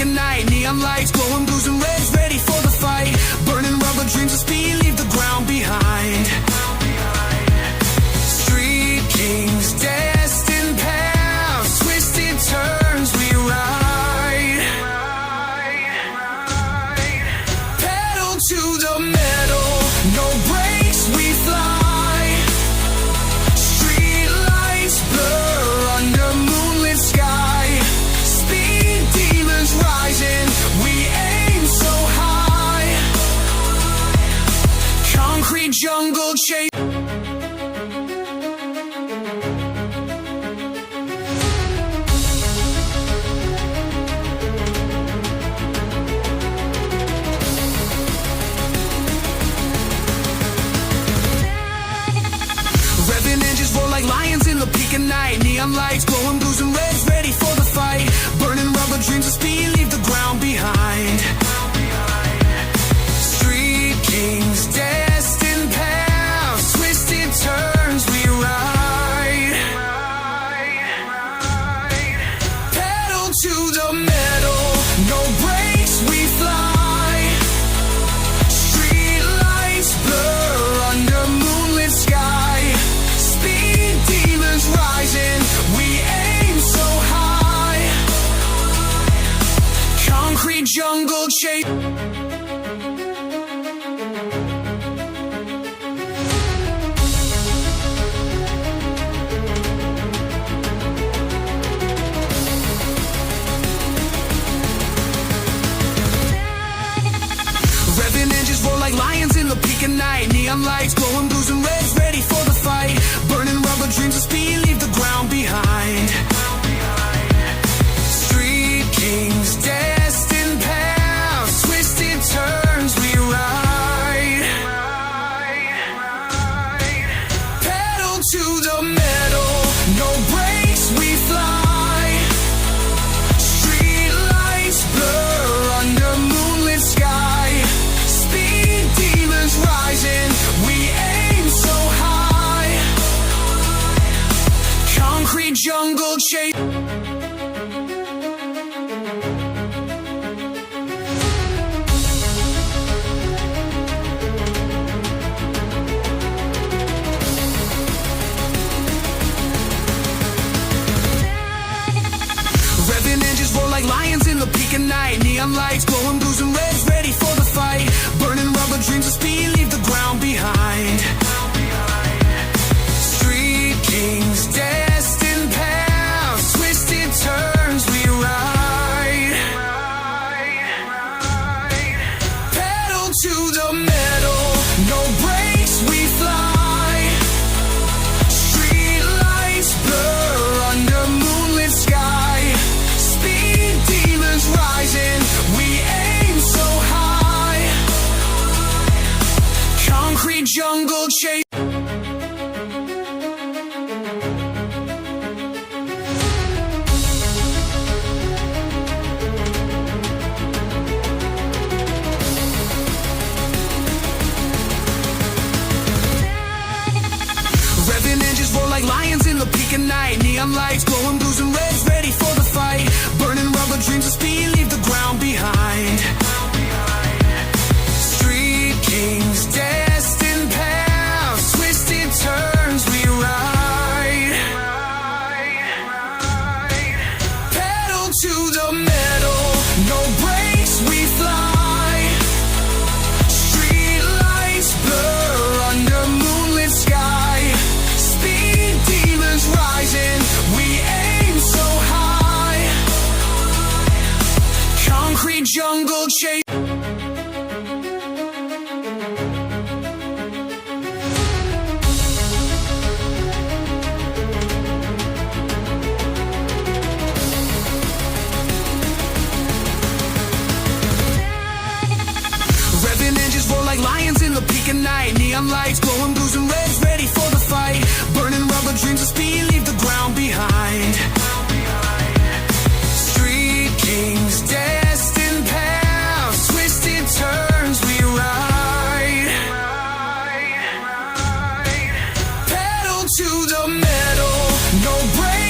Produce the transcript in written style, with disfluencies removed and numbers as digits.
at night. Neon lights, glowing blues and reds, ready for the fight. Burning rubber dreams of speed, leave the ground behind. Street kings, destined paths, twisted turns we ride. Pedal to the metal, no brakes we fly. Street lights blur under moonlit sky. Speed demons rising, we aim so high. Concrete jungle chase. Revving engines roar like lions in the peak of night. Neon lights, glowing blues and reds, ready for the fight. Burning rubber dreams of speed, leave the ground behind. Street kings, destined paths, twisted turns we ride. Pedal to the metal, no brakes we fly. Street lights blur under moonlit sky. Speed demons rising, we aim so high. Concrete jungle chase. Revving engines roar like lions in the peak of night. Neon lights, glowing blues and reds, ready for the fight. Burning rubber dreams of speed, leave the ground behind. Street kings, destined paths, twisted turns we ride. Pedal to the metal, no brakes we fly. Street lights blur under moonlit sky. Speed demons rising, we aim so high. Concrete jungle chase. Revving engines roar like lions in the peak of night. Neon lights, glowing blues and reds, ready for the fight. Burning rubber dreams of speed, leave the ground behind. Street kings, destined paths, twisted turns we ride. Pedal to the metal, no brakes we fly. Street lights blur under moonlit sky. Speed demons rising, we aim so high. Concrete jungle chase. Revving engines roar like lions in the peak of night. Neon lights, glowing blues and reds, ready for the fight. Burning rubber dreams of speed, leave the ground behind. Street kings, destined paths, twisted turns we ride. Pedal to the metal, no brakes we fly. Street lights blur under moonlit sky. Speed demons rising, we aim so high. Concrete jungle chase. Revving engines roar like lions in the peak of night. Neon lights, glowing blues and reds, ready for the fight. Burning rubber dreams of speed, leave the ground behind. Street kings, destined paths, twisted turns we ride. Pedal to the metal, no brakes.